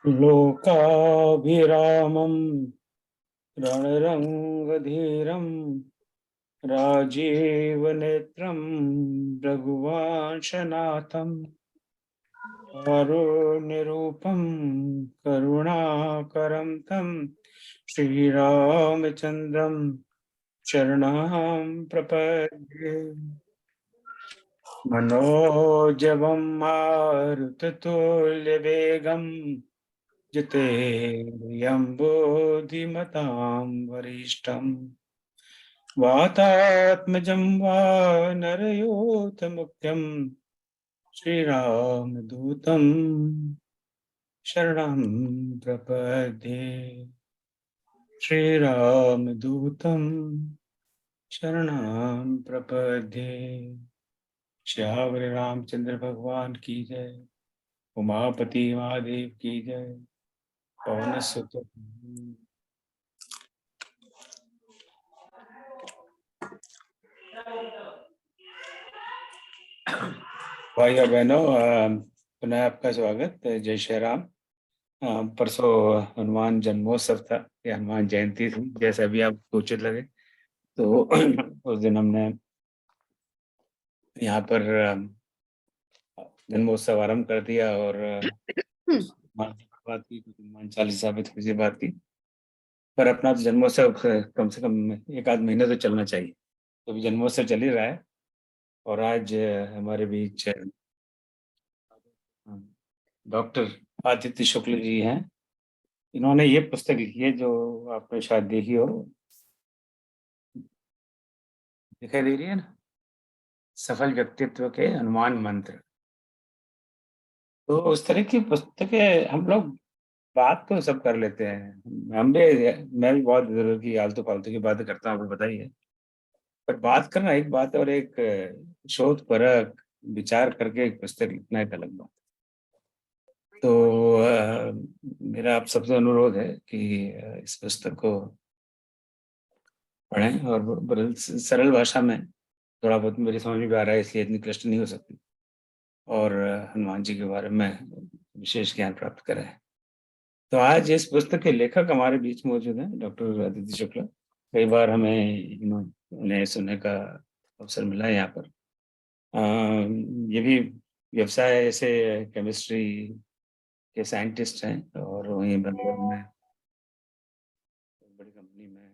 लोकाभिरामं रणरङ्गधीरं राजीवनेत्रं रघुवंशनाथं कारुण्यरूपं करुणाकरं तं श्रीरामचन्द्रं शरणं प्रपद्ये। मनोजवं मारुततुल्यवेगं जितेन्द्रियं बुद्धिमतां वरिष्ठं वातात्मजं वानरयूथमुख्यं श्रीरामदूतं शरणं प्रपद्ये। श्रीरामदूतं शरणं प्रपद्ये। श्याम रामचंद्र भगवान की जय। उमापति महादेव की जय। पवन सुत भाइयों बहनों, पुनः आपका स्वागत। जय श्री राम। परसों हनुमान जन्मोत्सव था या हनुमान जयंती थी, जैसा भी आपको उचित लगे। तो उस दिन हमने यहाँ पर जन्मोत्सव आरंभ कर दिया और बात की, हनुमान चालीसा पे थोड़ी सी बात की। पर अपना तो जन्मोत्सव कम से कम एक आध महीने तो चलना चाहिए। तो अभी जन्मोत्सव चल ही रहा है और आज हमारे बीच डॉक्टर आदित्य शुक्ल जी हैं। इन्होंने ये पुस्तक लिखी है जो आपने शायद देखी हो, दिखाई दे रही है ना, सफल व्यक्तित्व के हनुमान मंत्र। तो उस तरह की पुस्तकें हम लोग बात तो सब कर लेते हैं, मैं भी बहुत जरूर की आलतू फालतू की बातें करता हूँ, आपको बताइए। पर बात करना एक बात है और एक शोध परख विचार करके एक पुस्तक लिखना एक अलग बात। तो मेरा आप सबसे अनुरोध है कि इस पुस्तक को पढ़ें और बड़े सरल भाषा में, थोड़ा बहुत मेरी समझ में भी आ रहा है इसलिए इतनी क्लिष्ट नहीं हो सकती, और हनुमान जी के बारे में विशेष ज्ञान प्राप्त करें। तो आज इस पुस्तक के लेखक हमारे बीच मौजूद हैं, डॉक्टर आदित्य शुक्ला। कई बार हमें इन्हें सुनने का अवसर मिला है यहाँ पर। ये भी व्यवसाय ऐसे केमिस्ट्री के साइंटिस्ट हैं और वहीं बेंगलोर में बड़ी कंपनी में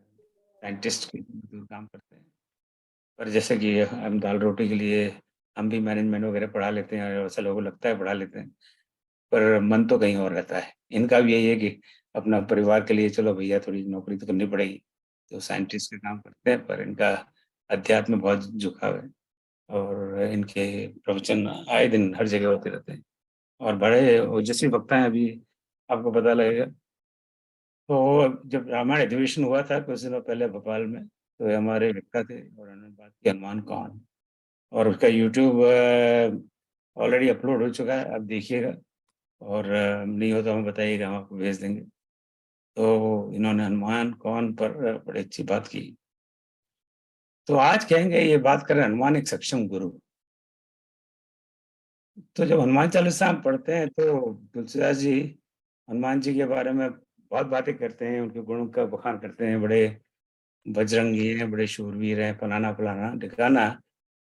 साइंटिस्ट के काम करते हैं। पर जैसे कि हम दाल रोटी के लिए हम भी मैनेजमेंट वगैरह पढ़ा लेते हैं और ऐसा लोगों को लगता है पढ़ा लेते हैं, पर मन तो कहीं और रहता है। इनका भी यही है कि अपना परिवार के लिए चलो भैया थोड़ी नौकरी तो करनी पड़ेगी, तो साइंटिस्ट का काम करते हैं, पर इनका अध्यात्म में बहुत झुकाव है और इनके प्रवचन आए दिन हर जगह होते रहते हैं और बड़े ओजस्वी वक्ता हैं। अभी आपको पता लगेगा, तो जब रामायण अधिवेशन हुआ था कुछ दिनों पहले भोपाल में, तो हमारे वक्ता थे और उन्होंने बात की हनुमान कौन, और उसका यूट्यूब ऑलरेडी अपलोड हो चुका है, आप देखिएगा और नहीं हो तो हमें बताइएगा, हम आपको भेज देंगे। तो इन्होंने हनुमान कौन पर बड़ी अच्छी बात की। तो आज कहेंगे ये बात करें हनुमान एक सक्षम गुरु। तो जब हनुमान चालीसा हम पढ़ते हैं तो तुलसीदास जी हनुमान जी के बारे में बहुत बातें करते हैं, उनके गुणों का बखान करते हैं, बड़े बजरंगी हैं, बड़े शूरवीर हैं, फलाना फलाना ढिकाना।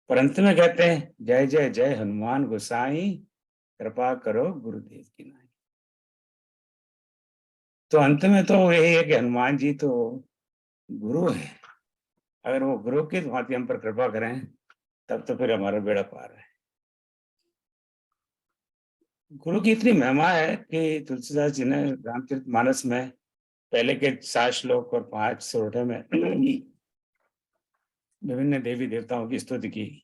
पर अंत में कहते हैं जय जय जय हनुमान गोसाई, कृपा करो गुरुदेव की नाई। तो अंत में तो यही है कि हनुमान जी तो गुरु है। अगर वो गुरु की भांति हम पर कृपा करें तब तो फिर हमारा बेड़ा पार है। गुरु की इतनी महिमा है कि तुलसीदास जी ने रामचरितमानस में पहले के 7 श्लोक और 5 सोरठे में विभिन्न देवी देवताओं की स्तुति की,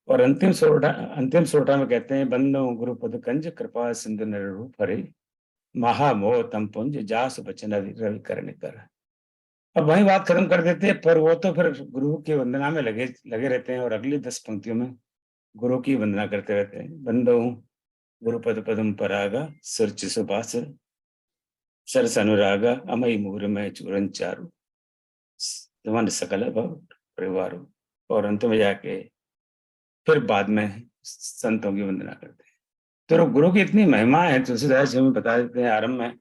और अंतिम सोरठा में कहते हैं बंदो गुरु पद कंज कृपा सिंधु नर रूप हरे, महामोह तम पुंज जास बचन रवि करने कर। अब वही बात खत्म कर देते हैं, पर वो तो फिर गुरु की वंदना में लगे लगे रहते हैं और अगली 10 पंक्तियों में गुरु की वंदना करते रहते हैं। बंदो गुरुपद पदम परागा सुरचि सुभाष सरस अनुरागा अमई मूर में चूरन चारु मन सकल भव परिवार। और अंत में जाके फिर बाद में संतों की वंदना करते हैं। तो गुरु की इतनी महिमा है, तुलसीदास जी हमें बता देते हैं आरंभ में,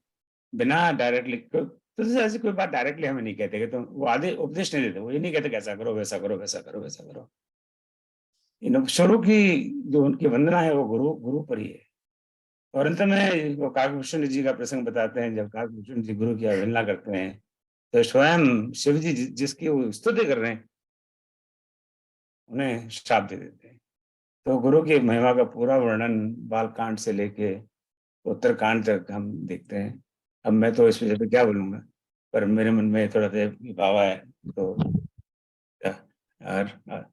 बिना डायरेक्टली, तुलसीदास जी कोई बात डायरेक्टली हमें नहीं कहते कि तो वो आधे उपदेश नहीं देते, वो ये नहीं कहते कैसा करो वैसा करो वैसा करो वैसा करो। इन शुरू की जो उनकी वंदना है वो गुरु गुरु पर ही है। और अंत में वो काकभूषण जी का प्रसंग बताते हैं, जब काकभूषण जी गुरु की अवहेलना करते हैं तो स्वयं शिव जी जिसकी वो स्तुति कर रहे हैं उन्हें श्राप दे देते हैं। तो गुरु की महिमा का पूरा वर्णन बालकांड से लेके उत्तरकांड तक हम देखते हैं। अब मैं तो इस विषय पे क्या बोलूंगा, पर मेरे मन में थोड़ा सा भावा है, तो और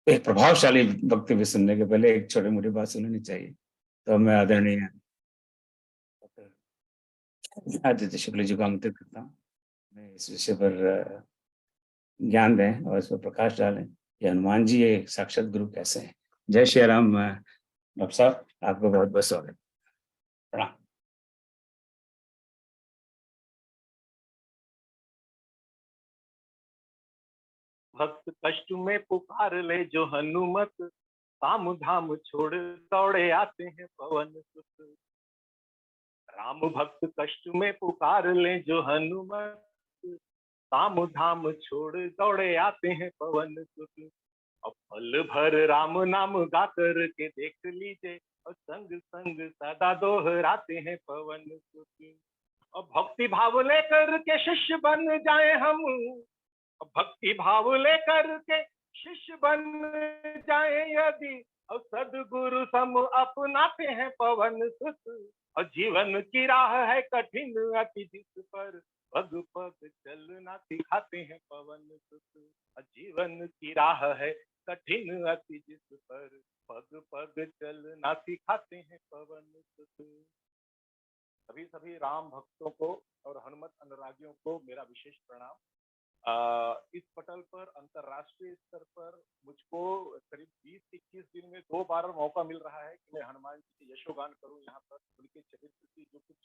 एक प्रभावशाली वक्तव्य सुनने के पहले एक छोटी मोटी बात सुननी चाहिए। तो मैं आदरणीय आदित्य शुक्ल जी को आमंत्रित करता हूँ, मैं इस विषय पर ज्ञान दें और इस पर प्रकाश डालें कि हनुमान जी ये साक्षात गुरु कैसे हैं। जय श्री राम। डॉक्टर साहब, आपको बहुत बहुत स्वागत। प्रणाम। भक्त कष्ट में पुकार ले जो हनुमत, काम धाम छोड़ दौड़े आते हैं पवन सुत। राम भक्त कष्ट में पुकार ले जो हनुमत, काम धाम छोड़ दौड़े आते हैं पवन सुत। अब पल भर राम नाम गा कर के देख लीजिए, और संग संग सदा दोहराते हैं पवन सुत। और भक्ति भाव लेकर के शिष्य बन जाए हम, भक्ति भाव लेकर के शिष्य बन जाए यदि, और सदगुरु सम अपनाते हैं पवन सुत। और जीवन की राह है कठिन अति जिस पर, पग पग चलना सिखाते हैं पवन सुत। और जीवन की राह है कठिन अति जिस पर, पग पग चलना सिखाते हैं पवन सुत। सभी सभी राम भक्तों को और हनुमत अनुरागियों को मेरा विशेष प्रणाम। इस पटल पर अंतरराष्ट्रीय स्तर पर मुझको करीब 20-21 दिन में 2 बार मौका मिल रहा है कि मैं हनुमान जी के यशोगान करूं। यहाँ पर उनके चरित्र की जो कुछ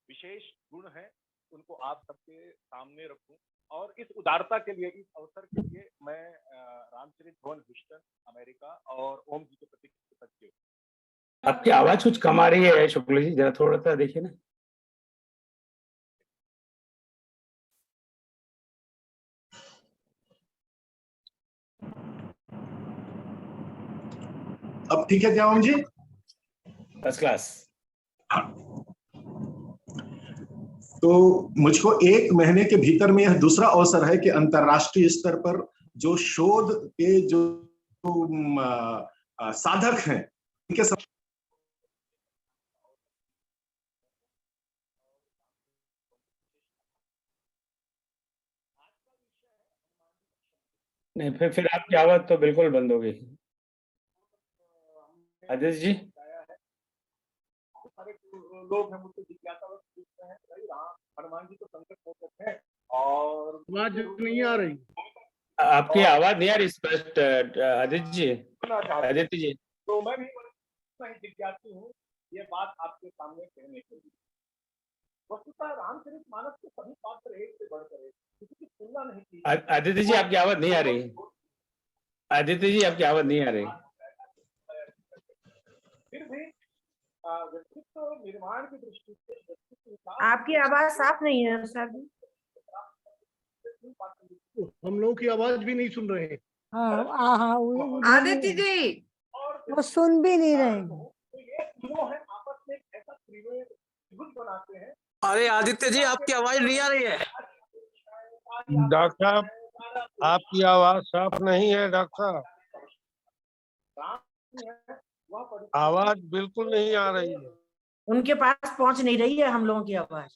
विशेष गुण हैं उनको आप सबके सामने रखूं, और इस उदारता के लिए, इस अवसर के लिए मैं रामचरित भवन ह्यूस्टन अमेरिका और ओम जी के प्रति कृतज्ञ हूं। आपकी आवाज कुछ कम आ रही है शुक्ल जी, जरा थोड़ा सा देखिए ना। अब ठीक है क्या ओम जी? First class. तो मुझको 1 महीने के भीतर में यह दूसरा अवसर है कि अंतरराष्ट्रीय स्तर पर जो शोध के जो साधक हैं उनके सब नहीं, फिर आपकी आवाज तो बिल्कुल बंद हो गई। आदित्य जी, सारे लोग हैं मुझसे जिज्ञासा पूछते हैं, भाई राम हनुमान जी तो संकट मोचक हैं, और आवाज नहीं आ रही। आपकी आवाज नहीं आ रही स्पष्ट। आदित्य जी, आदित्य जी, तो मैं भी जिज्ञासु हूँ ये बात आपके सामने कहने के लिए। वस्तुतः रामचरित मानस के सभी पात्र एक से बढ़कर एक, किसी की तुलना नहीं की। आदित्य जी आपकी आवाज नहीं आ रही। आदित्य जी आपकी आवाज नहीं आ रही। फिर भी व्यक्तित्व निर्माण की दृष्टि से आपकी आवाज साफ नहीं है सर। हम लोगों की आवाज भी नहीं सुन रहे हैं। हाँ आदित्य जी वो सुन भी नहीं रहे। तो ये तीनों है आपस में ऐसा त्रिभुज बनाते हैं। अरे आदित्य जी आपकी आवाज नहीं आ रही है। डॉक्टर साहब आपकी आवाज साफ नहीं है। डॉक्टर साहब आवाज बिल्कुल नहीं आ रही है। उनके पास पहुंच नहीं रही है हम लोगों की आवाज।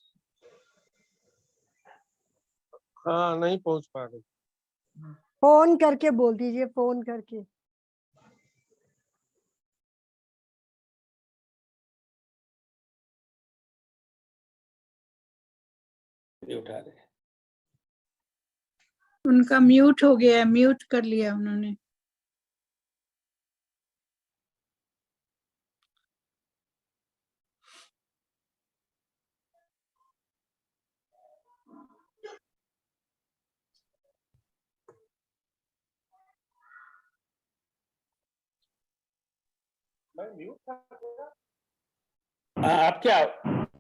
हाँ नहीं पहुंच पा रही। फोन करके बोल दीजिए, फोन करके। उठा रहे, उनका म्यूट हो गया, म्यूट कर लिया उन्होंने।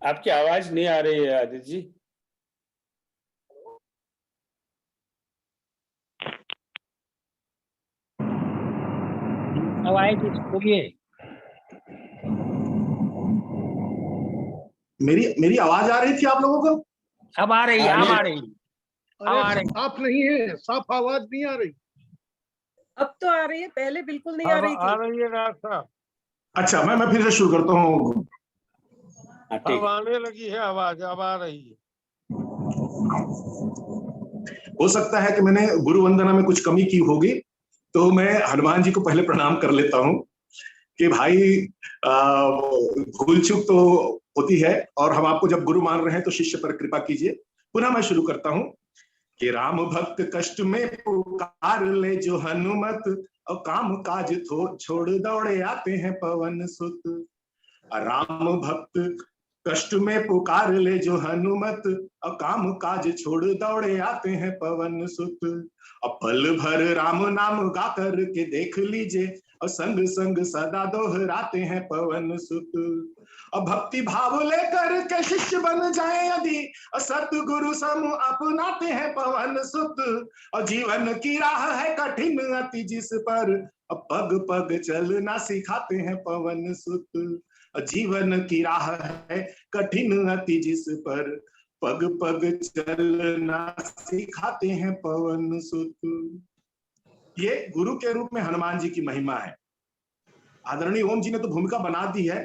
आपकी आवाज नहीं आ रही है आदित्य जी। आवाज बोलिए। मेरी आवाज आ रही थी आप लोगों को? अब आ रही, अब आ रही, अब आ रही। साफ नहीं है, साफ आवाज नहीं आ रही। अब तो आ रही है, पहले बिल्कुल नहीं आ अब रही आ थी। रही है डॉक्टर साहब। अच्छा, मैं फिर से शुरू करता हूँ। अब आने लगी है आवाज, अब आ रही है। हो सकता है कि मैंने गुरु वंदना में कुछ कमी की होगी, तो मैं हनुमान जी को पहले प्रणाम कर लेता हूँ कि भाई भूल चूक तो होती है, और हम आपको जब गुरु मान रहे हैं तो शिष्य पर कृपा कीजिए। पुनः मैं शुरू करता हूँ कि राम भक्त कष्ट में पुकार ले जो हनुमत, और काम काज छोड़ दौड़े आते हैं पवन सुत। राम भक्त कष्ट में पुकार ले जो हनुमत, और काम काज छोड़ दौड़े आते हैं पवन सुत। और पल भर राम नाम गा कर के देख लीजिए, और संग संग सदा दोहराते हैं पवन सुत। और भक्ति भाव लेकर के शिष्य बन जाए यदि, और सतगुरु सम अपनाते हैं पवन सुत। और जीवन की राह है कठिन अति जिस पर, पग पग चलना सिखाते हैं पवन सुत। जीवन की राह है कठिन अति जिस पर, पग पग चलना सिखाते हैं पवन सुत। ये गुरु के रूप में हनुमान जी की महिमा है। आदरणीय ओम जी ने तो भूमिका बना दी है,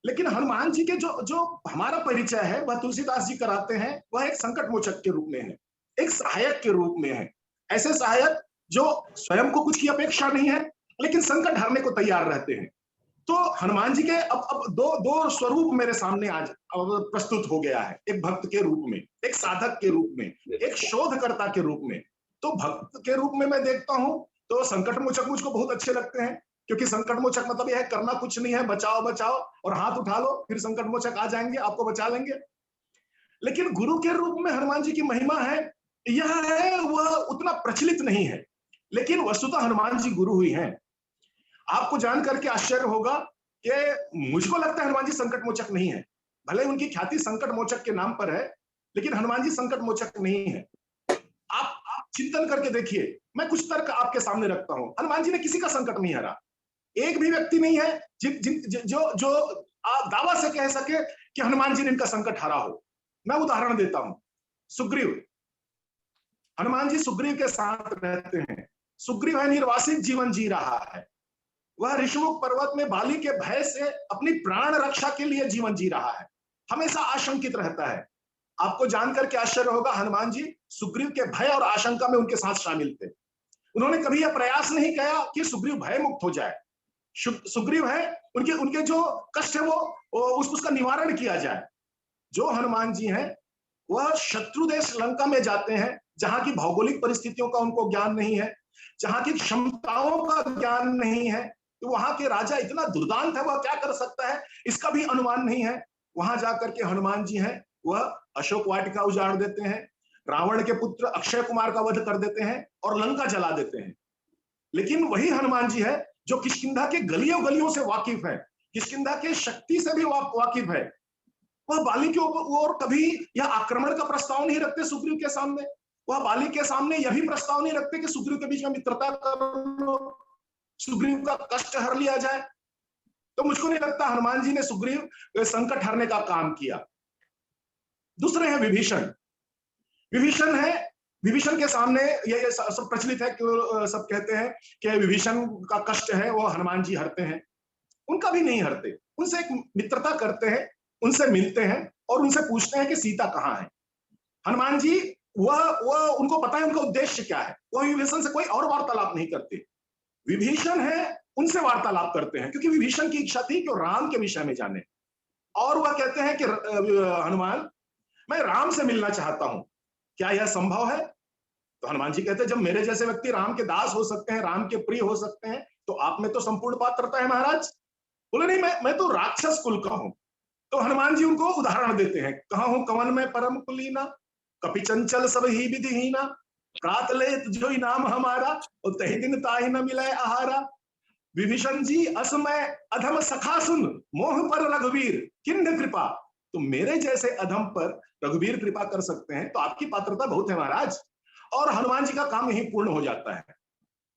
लेकिन हनुमान जी के जो हमारा परिचय है वह तुलसीदास जी कराते हैं। वह एक संकट मोचक के रूप में है, एक सहायक के रूप में है। ऐसे सहायक जो स्वयं को कुछ की अपेक्षा नहीं है, लेकिन संकट हरने को तैयार रहते हैं। तो हनुमान जी के अब दो स्वरूप मेरे सामने आज प्रस्तुत हो गया है, एक भक्त के रूप में, एक साधक के रूप में, एक शोधकर्ता के रूप में। तो भक्त के रूप में मैं देखता हूं तो संकट मोचक मुझको बहुत अच्छे लगते हैं, क्योंकि संकट मोचक मतलब यह है करना कुछ नहीं है, बचाओ बचाओ और हाथ उठा लो, फिर संकट मोचक आ जाएंगे, आपको बचा लेंगे। लेकिन गुरु के रूप में हनुमान जी की महिमा है, यह है वह उतना प्रचलित नहीं है, लेकिन वस्तुतः हनुमान जी गुरु हुई हैं। आपको जान करके आश्चर्य होगा कि मुझको लगता है हनुमान जी संकट मोचक नहीं है। भले उनकी ख्याति संकट मोचक के नाम पर है, लेकिन हनुमान जी संकट मोचक नहीं है। आप चिंतन करके देखिए, मैं कुछ तर्क आपके सामने रखता हूं। हनुमान जी ने किसी का संकट नहीं हरा। एक भी व्यक्ति नहीं है जो दावा से कह सके कि हनुमान जी ने इनका संकट हरा हो। मैं उदाहरण देता हूं, सुग्रीव। हनुमान जी सुग्रीव के साथ रहते हैं। सुग्रीव है निर्वासित जीवन जी रहा है। वह ऋषिमुख पर्वत में बाली के भय से अपनी प्राण रक्षा के लिए जीवन जी रहा है, हमेशा आशंकित रहता है। आपको जानकर के आश्चर्य होगा, हनुमान जी सुग्रीव के भय और आशंका में उनके साथ शामिल थे। उन्होंने कभी यह प्रयास नहीं किया कि सुग्रीव भय मुक्त हो जाए। सुग्रीव है, उनके जो कष्ट है वो उसका निवारण किया जाए। जो हनुमान जी हैं वह शत्रु देश लंका में जाते हैं, जहां की भौगोलिक परिस्थितियों का उनको ज्ञान नहीं है, जहां की क्षमताओं का ज्ञान नहीं है, तो वहां के राजा इतना दुर्दांत है, वह क्या कर सकता है इसका भी अनुमान नहीं है। वहां जाकर के हनुमान जी हैं, वह अशोक वाटिका उजाड़ देते हैं, रावण के पुत्र अक्षय कुमार का वध कर देते हैं और लंका जला देते हैं। लेकिन वही हनुमान जी है जो किष्किंधा के गलियों गलियों से वाकिफ है, किष्किंधा के शक्ति से भी वाकिफ है। वह बाली के ओर कभी यह आक्रमण का प्रस्ताव नहीं रखते सुग्रीव के सामने। वह बाली के सामने यह भी प्रस्ताव नहीं रखते कि सुग्रीव के बीच में मित्रता कर लो, सुग्रीव का कष्ट हर लिया जाए। तो मुझको नहीं लगता हनुमान जी ने सुग्रीव संकट हरने का काम किया। दूसरे हैं विभीषण। विभीषण है, विभीषण के सामने ये सब प्रचलित है कि सब कहते हैं कि विभीषण का कष्ट है वो हनुमान जी हरते हैं। उनका भी नहीं हरते, उनसे एक मित्रता करते हैं, उनसे मिलते हैं और उनसे पूछते हैं कि सीता कहाँ है। हनुमान जी वह उनको पता है उनका उद्देश्य क्या है। वह विभीषण से कोई और वार्तालाप नहीं करते। विभीषण है उनसे वार्तालाप करते हैं, क्योंकि विभीषण की इच्छा थी कि राम के विषय में जाने। और वह कहते हैं कि हनुमान, मैं राम से मिलना चाहता हूं, क्या यह संभव है? तो हनुमान जी कहते हैं, जब मेरे जैसे व्यक्ति राम के दास हो सकते हैं, राम के प्रिय हो सकते हैं, तो आप में तो संपूर्ण पात्रता है महाराज। बोले नहीं, मैं तो राक्षस कुल का हूं। तो हनुमान जी उनको उदाहरण देते हैं, कहा हूं कवन में परम कुलीना, कपि चंचल सब ही विधिहीना, प्रात लेत जो नाम हमारा, और तही दिन ताहि न मिले आहारा। विभीषण जी असमय अधम सखा सुन, मोह पर रघुवीर किन्ह कृपा। तो मेरे जैसे अधम पर रघुवीर कृपा कर सकते हैं तो आपकी पात्रता बहुत है महाराज। और हनुमान जी का काम यही पूर्ण हो जाता है।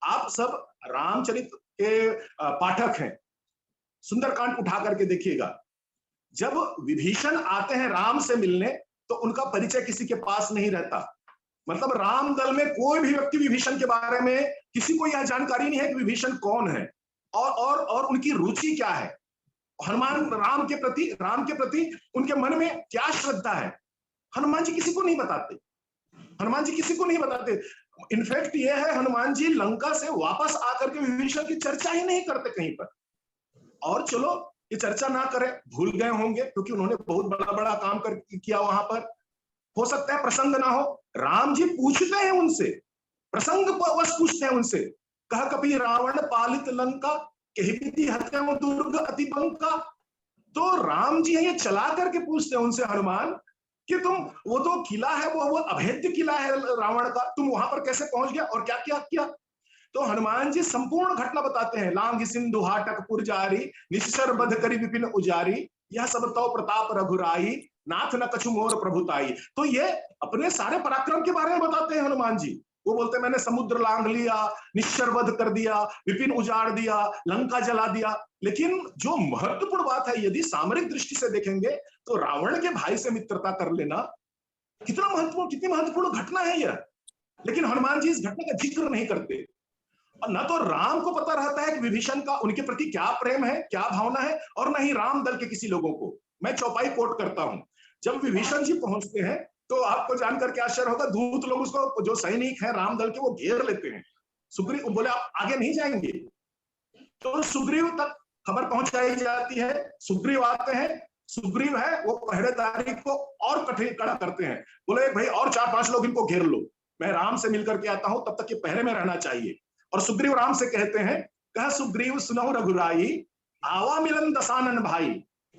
आप सब रामचरित के पाठक हैं, सुंदरकांड उठा करके देखिएगा। जब विभीषण आते हैं राम से मिलने तो उनका परिचय किसी के पास नहीं रहता। मतलब राम दल में कोई भी व्यक्ति विभीषण के बारे में किसी को यह जानकारी नहीं है कि विभीषण कौन है और उनकी रुचि क्या है, हनुमान राम के प्रति उनके मन में क्या श्रद्धा है। हनुमान जी किसी को नहीं बताते, हनुमान जी किसी को नहीं बताते। इनफैक्ट ये है, हनुमान जी लंका से वापस आकर के विभीषण की चर्चा ही नहीं करते कहीं पर। और चलो ये चर्चा ना करें, भूल गए होंगे क्योंकि उन्होंने बहुत बड़ा बड़ा काम किया वहां पर, हो सकता है प्रसंग ना हो। राम जी पूछते हैं उनसे, प्रसंग बस पूछते हैं उनसे, कह कपि रावण पालित लंका, कहि हत्या दुर्ग अति बंका। तो राम जी ये चला करके पूछते हैं उनसे हनुमान कि तुम, वो तो किला है, वो अभेद्य किला है रावण का, तुम वहां पर कैसे पहुंच गया और क्या क्या किया। तो हनुमान जी संपूर्ण घटना बताते हैं। लांघ सिंधु हाटक पुर जारी, निश्चर बध करी विपिन उजारी, यह सब तो प्रताप रघुराई, नाथ न कछु मोर प्रभुताई। तो ये अपने सारे पराक्रम के बारे में बताते हैं हनुमान जी। वो बोलते हैं मैंने समुद्र लांघ लिया, निश्चर वध कर दिया, विपिन उजाड़ दिया, लंका जला दिया। लेकिन जो महत्वपूर्ण बात है, यदि सामरिक दृष्टि से देखेंगे तो रावण के भाई से मित्रता कर लेना कितना महत्वपूर्ण, कितनी महत्वपूर्ण घटना है यह। लेकिन हनुमान जी इस घटना का जिक्र नहीं करते। और न तो राम को पता रहता है कि विभीषण का उनके प्रति क्या प्रेम है, क्या भावना है, और न ही राम दल के किसी लोगों को। मैं चौपाई कोट करता हूं। जब विभीषण जी पहुंचते हैं तो आपको जानकर के आश्चर्य होगा, दूत लोग उसको, जो सैनिक हैं राम दल के, वो घेर लेते हैं। सुग्रीव बोले आप आगे नहीं जाएंगे। तो सुग्रीव तक खबर पहुंचाई जाती है, सुग्रीव आते हैं। सुग्रीव है वो पहरेदारी को और कठिन कड़ा करते हैं। बोले भाई और 4-5 लोग इनको घेर लो, मैं राम से मिलकर के आता हूं, तब तक ये पहरे में रहना चाहिए। और सुग्रीव राम से कहते हैं, कह सुग्रीव सुनहु रघुराई, आवा मिलन दशानन भाई।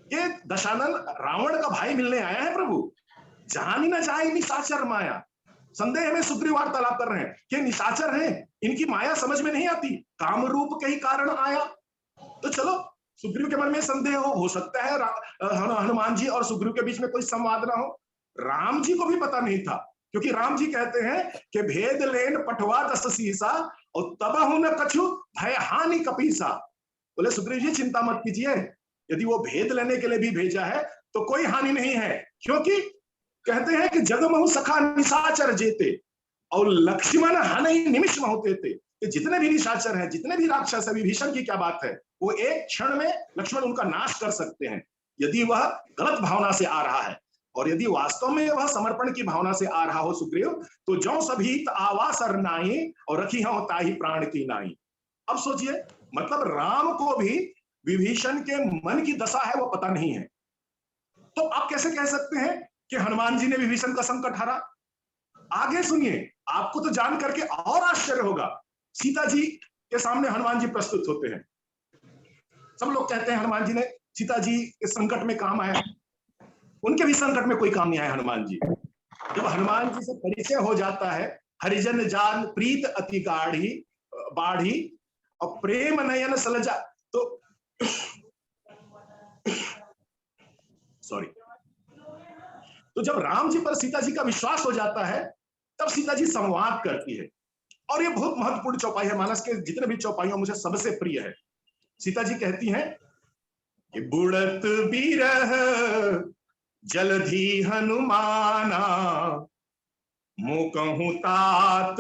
ये दशानन रावण का भाई मिलने आया है प्रभु, जानी न जाए निशाचर माया। संदेह में सुग्रीव वार्तालाप कर रहे हैं कि निशाचर हैं, इनकी माया समझ में नहीं आती, काम रूप के ही कारण आया। तो चलो सुग्रीव के मन में संदेह हो सकता है हनुमान जी और सुग्रीव के बीच में कोई संवाद ना हो। राम जी को भी पता नहीं था, क्योंकि राम जी कहते हैं कि भेद लेन पठवा दस सीसा और तबहु न कछु भय हानि कपीसा। बोले सुग्रीव जी चिंता मत कीजिए, यदि वो भेद लेने के लिए भी भेजा है तो कोई हानि नहीं है, क्योंकि कहते हैं कि जगमहु सखा निशाचर जेते और लक्ष्मण हनहि निमिष महु तेते। जितने भी निशाचर हैं, जितने भी राक्षस है, विभीषण की क्या बात है, वो एक क्षण में लक्ष्मण उनका नाश कर सकते हैं, यदि वह गलत भावना से आ रहा है। और यदि वास्तव में वह समर्पण की भावना से आ रहा हो सुग्रीव, तो जो सभी आवा सर नाई और रखी हो ताही प्राण की नाई। अब सोचिए, मतलब राम को भी विभीषण के मन की दशा है वो पता नहीं है। तो आप कैसे कह सकते हैं कि हनुमान जी ने विभीषण का संकट हरा। आगे सुनिए, आपको तो जान करके और आश्चर्य होगा। सीता जी के सामने हनुमान जी प्रस्तुत होते हैं। सब लोग कहते हैं हनुमान जी ने सीता जी के संकट में काम आया, उनके भी संकट में कोई काम नहीं आया हनुमान जी। जब हनुमान जी से परिचय हो जाता है, हरिजन जान प्रीत अति गाढ़ी बाढ़ी और प्रेम नयन सलजा, तो सॉरी, तो जब राम जी पर सीता जी का विश्वास हो जाता है, तब सीता जी संवाद करती है। और ये बहुत महत्वपूर्ण चौपाई है, मानस के जितने भी चौपाइयों मुझे सबसे प्रिय है। सीता जी कहती हैं कि बुड़त बिरह जलधि हनुमाना, मुकहु तात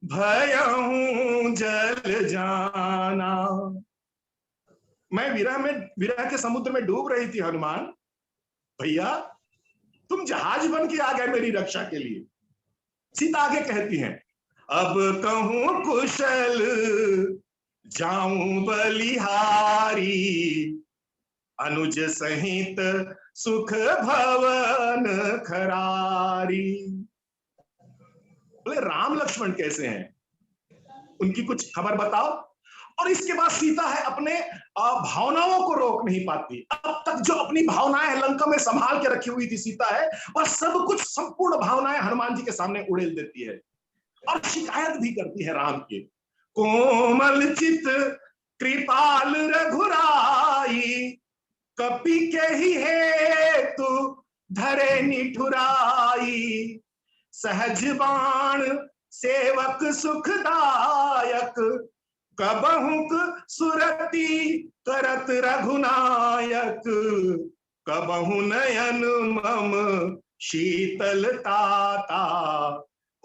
भयहु जल जाना। मैं विरह के समुद्र में डूब रही थी हनुमान, भैया तुम जहाज बन के आ गए मेरी रक्षा के लिए। सीता आगे कहती हैं, अब कहूं कुशल जाऊं बलिहारी, अनुज सहित सुख भवन खरारी। बोले राम लक्ष्मण कैसे हैं, उनकी कुछ खबर बताओ। और इसके बाद सीता है अपने भावनाओं को रोक नहीं पाती। अब तक जो अपनी भावनाएं लंका में संभाल के रखी हुई थी सीता है, वह सब कुछ संपूर्ण भावनाएं हनुमान जी के सामने उड़ेल देती है और शिकायत भी करती है राम के। कोमल चित कृपाल रघुराई, कपि के ही हेतु धरे निठुराई। सहज बाण सेवक सुखदायक, कबहुक सुरति करत रघुनायक। कबहु नयन मम शीतलताता,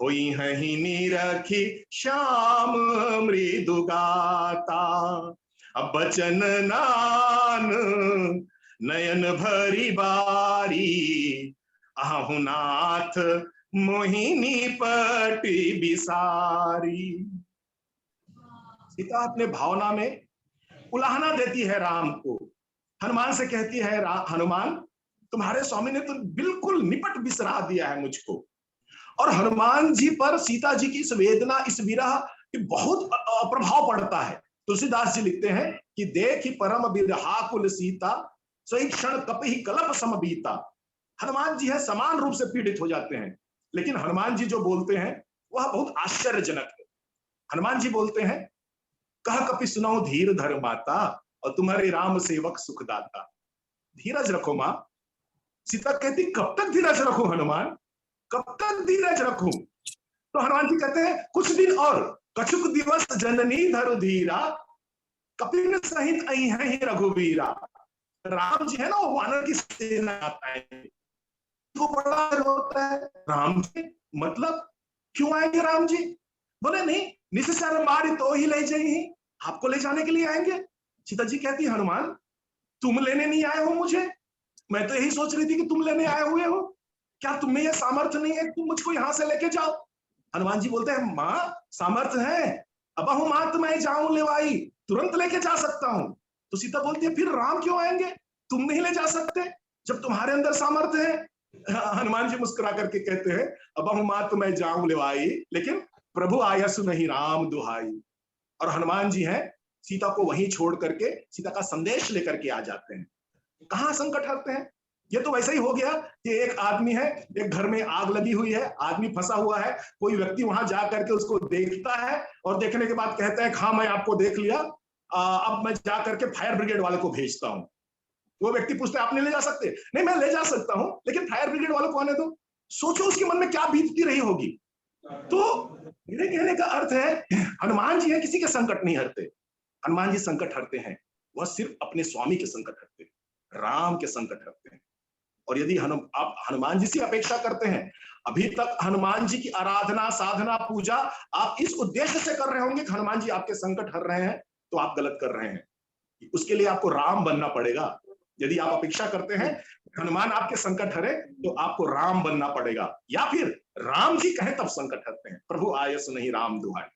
होई हहि निरखी श्याम मृदु गाता। अब बचन नान नयन भरी बारी, आहु नाथ मोहिनी पटी बिसारी। सीता अपने भावना में उलाहना देती है राम को, हनुमान से कहती है हनुमान तुम्हारे स्वामी ने तो बिल्कुल निपट बिसरा दिया है मुझको। और हनुमान जी पर सीता जी की इस वेदना, इस विरह बहुत प्रभाव पड़ता है। तुलसीदास जी लिखते हैं कि देखी परम विरहाकुल सीता, सोई क्षण कपहि कलप सम बीता। हनुमान जी है समान रूप से पीड़ित हो जाते हैं, लेकिन हनुमान जी जो बोलते हैं वह बहुत आश्चर्यजनक है। हनुमान जी बोलते हैं, कह कपि सुनाओ धीर धर माता, और तुम्हारे राम सेवक सुखदाता। धीरज रखो मां। सीता कहती कब तक धीरज रखूं हनुमान, कब तक धीरज रखूं? तो हनुमान जी कहते हैं कुछ दिन और, कछुक दिवस जननी धरु धीरा, कपिन सहित आई है ही रघुवीरा। राम जी है ना, वो वानर की सेना आता है, तो बड़ा होता है राम जी, मतलब क्यों आएंगे राम जी? बोले नहीं, निश्चय मारी तो ही ले जाइए, आपको ले जाने के लिए आएंगे। सीता जी कहती हनुमान तुम लेने नहीं आए हो मुझे, मैं तो यही सोच रही थी कि तुम लेने आए हुए हो। क्या तुम में यह सामर्थ्य नहीं है तुम मुझको यहां से लेके जाओ? हनुमान जी बोलते हैं मां सामर्थ्य है, अब हूं मां तो मैं जाऊं लेवाई, तुरंत लेके जा सकता हूं। तो सीता बोलती है फिर राम क्यों आएंगे, तुम नहीं ले जा सकते जब तुम्हारे अंदर सामर्थ्य है। हनुमान जी मुस्कुरा करके कहते हैं अब हूं मां तो मैं जाऊं लेवाई, लेकिन प्रभु आयसु नहीं राम दुहाई। और हनुमान जी हैं सीता को वहीं छोड़ करके सीता का संदेश लेकर के आ जाते हैं। कहां संकट हरते हैं? ये तो वैसे ही हो गया कि एक आदमी है, एक घर में आग लगी हुई है, आदमी फंसा हुआ है, कोई व्यक्ति वहां जा करके उसको देखता है और देखने के बाद कहता है हाँ मैं आपको देख लिया, अब मैं जा करके फायर ब्रिगेड वाले को भेजता हूं। वो व्यक्ति पूछता है आप नहीं ले जा सकते? नहीं मैं ले जा सकता हूं, लेकिन फायर ब्रिगेड वालों को आने दो। सोचो उसके मन में क्या बीतती रही होगी। तो मेरे कहने का अर्थ है हनुमान जी है किसी के संकट नहीं हरते, हनुमान जी संकट हरते हैं, वह सिर्फ अपने स्वामी के संकट हरते हैं, राम के संकट हरते हैं। और यदि आप हनुमान जी से अपेक्षा करते हैं, अभी तक हनुमान जी की आराधना साधना पूजा आप इस उद्देश्य से कर रहे होंगे कि हनुमान जी आपके संकट हर रहे हैं, तो आप गलत कर रहे हैं। उसके लिए आपको राम बनना पड़ेगा। यदि आप अपेक्षा करते हैं हनुमान आपके संकट हरे, तो आपको राम बनना पड़ेगा, या फिर राम जी कहे तब संकट हरते हैं। प्रभु आयस नहीं राम दुहाई।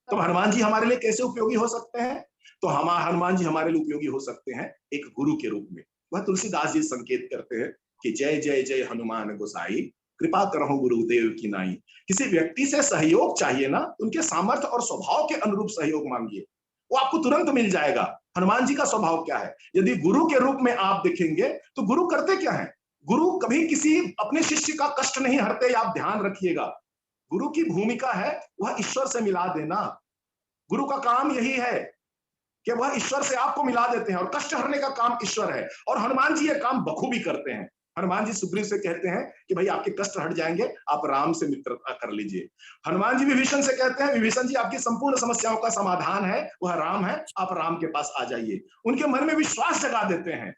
तो हनुमान जी हमारे लिए कैसे उपयोगी हो सकते हैं? तो हनुमान जी हमारे लिए उपयोगी हो सकते हैं एक गुरु के रूप में। वह तुलसीदास जी संकेत करते हैं कि जय जय जय हनुमान गोसाई, कृपा करहु गुरुदेव की नाई। किसी व्यक्ति से सहयोग चाहिए ना, उनके सामर्थ्य और स्वभाव के अनुरूप सहयोग मांगिए, वो आपको तुरंत मिल जाएगा। हनुमान जी का स्वभाव क्या है? यदि गुरु के रूप में आप देखेंगे तो गुरु करते क्या है? गुरु कभी किसी अपने शिष्य का कष्ट नहीं हरते, आप ध्यान रखिएगा। गुरु की भूमिका है वह ईश्वर से मिला देना। गुरु का काम यही है कि वह ईश्वर से आपको मिला देते हैं, और कष्ट हरने का काम ईश्वर है। और हनुमान जी ये काम बखूबी करते हैं। हनुमान जी सुग्रीव से कहते हैं कि भाई आपके कष्ट हट जाएंगे, आप राम से मित्रता कर लीजिए। हनुमान जी विभीषण से कहते हैं विभीषण जी आपकी संपूर्ण समस्याओं का समाधान है, वह राम है, आप राम के पास आ जाइए। उनके मन में विश्वास जगा देते हैं।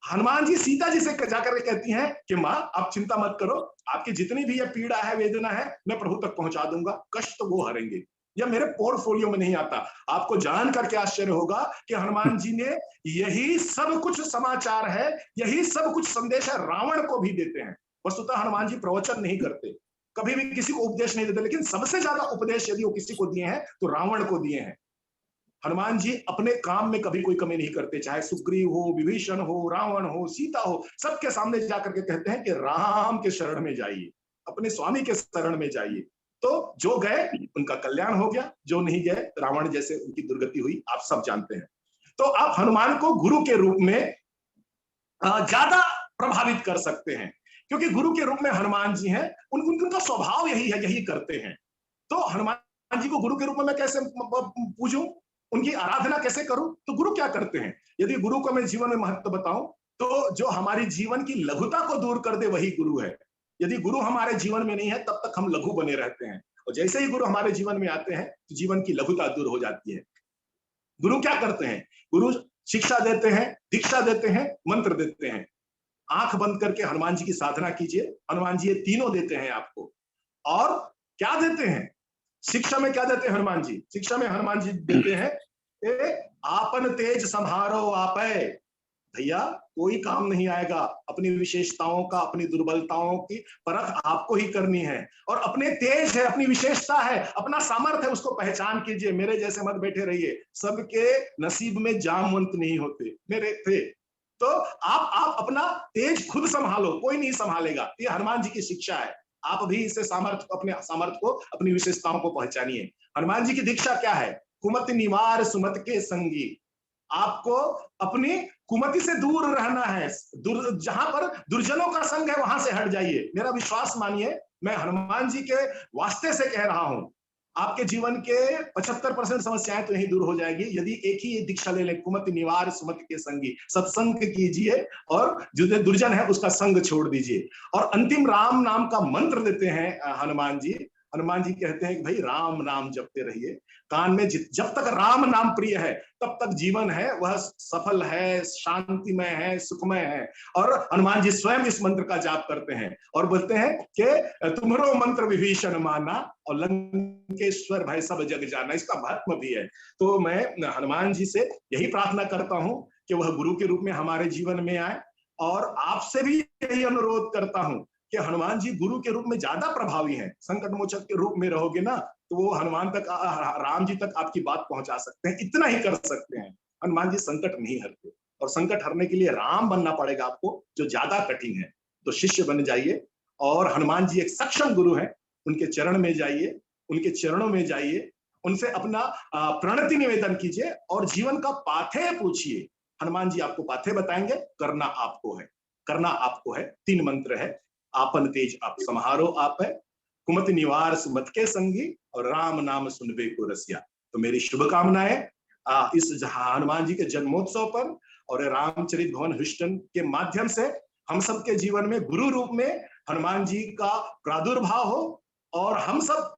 हनुमान जी सीता जी से जाकर कहती हैं कि माँ आप चिंता मत करो, आपकी जितनी भी ये पीड़ा है वेदना है मैं प्रभु तक पहुंचा दूंगा, कष्ट तो वो हरेंगे। यह मेरे पोर्टफोलियो में नहीं आता। आपको जान करके आश्चर्य होगा कि हनुमान जी ने यही सब कुछ समाचार है, यही सब कुछ संदेश है रावण को भी देते हैं। वस्तुतः हनुमान जी प्रवचन नहीं करते, कभी भी किसी को उपदेश नहीं देते, लेकिन सबसे ज्यादा उपदेश यदि वो किसी को दिए हैं तो रावण को दिए हैं। हनुमान जी अपने काम में कभी कोई कमी नहीं करते, चाहे सुग्रीव हो, विभीषण हो, रावण हो, सीता हो, सबके सामने जाकर के कहते हैं कि राम के शरण में जाइए, अपने स्वामी के शरण में जाइए। तो जो गए उनका कल्याण हो गया, जो नहीं गए रावण जैसे उनकी दुर्गति हुई, आप सब जानते हैं। तो आप हनुमान को गुरु के रूप में ज्यादा प्रभावित कर सकते हैं, क्योंकि गुरु के रूप में हनुमान जी हैं, उनका स्वभाव यही है, यही करते हैं। तो हनुमान जी को गुरु के रूप में मैं कैसे पूजूं? उनकी आराधना कैसे करूं? तो गुरु क्या करते हैं? यदि गुरु को मैं जीवन में महत्व बताऊं तो जो हमारी जीवन की लघुता को दूर कर दे वही गुरु है। यदि गुरु हमारे जीवन में नहीं है तब तक हम लघु बने रहते हैं, और जैसे ही गुरु हमारे जीवन में आते हैं तो जीवन की लघुता दूर हो जाती है। गुरु क्या करते हैं? गुरु शिक्षा देते हैं, दीक्षा देते हैं, मंत्र देते हैं। आंख बंद करके हनुमान जी की साधना कीजिए, हनुमान जी ये तीनों देते हैं आपको। और क्या देते हैं? शिक्षा में क्या देते हैं हनुमान जी? शिक्षा में हनुमान जी देते हैं आपन तेज संहारो आपै। भैया कोई काम नहीं आएगा, अपनी विशेषताओं का, अपनी दुर्बलताओं की परख आपको ही करनी है, और अपने तेज है, अपनी विशेषता है, अपना सामर्थ्य है, उसको पहचान कीजिए। मेरे जैसे मत बैठे रहिए, सबके नसीब में जामवंत नहीं होते, मेरे थे। तो आप अपना तेज खुद संभालो, कोई नहीं संभालेगा। ये हनुमान जी की शिक्षा है। आप भी इसे सामर्थ्य, अपने सामर्थ्य को, अपनी विशेषताओं को पहचानिए। हनुमान जी की दीक्षा क्या है? कुमति निवार सुमत के संगी। आपको अपनी कुमति से दूर रहना है। जहां पर दुर्जनों का संग है वहां से हट जाइए। मेरा विश्वास मानिए, मैं हनुमान जी के वास्ते से कह रहा हूं, आपके जीवन के 75% समस्याएं तो यही दूर हो जाएगी यदि एक ही दीक्षा ले लें, कुमति निवार सुमत के संगी। सत्संग कीजिए और जो दुर्जन है उसका संग छोड़ दीजिए। और अंतिम राम नाम का मंत्र देते हैं हनुमान जी। हनुमान जी कहते हैं कि भाई राम नाम जपते रहिए। कान में जब तक राम नाम प्रिय है तब तक जीवन है वह सफल है, शांतिमय है, सुखमय है। और हनुमान जी स्वयं इस मंत्र का जाप करते हैं और बोलते हैं कि तुम्हारो मंत्र विभीषण माना और लंकेश्वर भय सब जग जाना। इसका महात्म भी है। तो मैं हनुमान जी से यही प्रार्थना करता हूं कि वह गुरु के रूप में हमारे जीवन में आए, और आपसे भी यही अनुरोध करता हूं कि हनुमान जी गुरु के रूप में ज्यादा प्रभावी हैं। संकट मोचक के रूप में रहोगे ना तो वो हनुमान तक, राम जी तक आपकी बात पहुंचा सकते हैं, इतना ही कर सकते हैं। हनुमान जी संकट नहीं हरते, और संकट हरने के लिए राम बनना पड़ेगा आपको, जो ज्यादा कठिन है। तो शिष्य बन जाइए, और हनुमान जी एक सक्षम गुरु हैं, उनके चरण में जाइए, उनके चरणों में जाइए, उनसे अपना प्रणति निवेदन कीजिए और जीवन का पाथेय पूछिए। हनुमान जी आपको पाथेय बताएंगे, करना आपको है, करना आपको है। 3 मंत्र है। आपन तेज आप समारो आप है, कुमति निवार सुमत के संगी, और राम नाम सुनबे को रसिया। तो मेरी शुभकामनाएं इस हनुमान जी के जन्मोत्सव पर और रामचरित भवन ह्यूस्टन के माध्यम से हम सब के जीवन में गुरु रूप में हनुमान जी का प्रादुर्भाव हो, और हम सब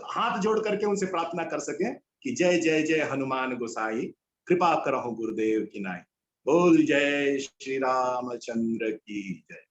हाथ जोड़ करके उनसे प्रार्थना कर सकें कि जय जय जय हनुमान गोसाई, कृपा करहु गुरुदेव की नाई। बोल जय श्री रामचंद्र की जय।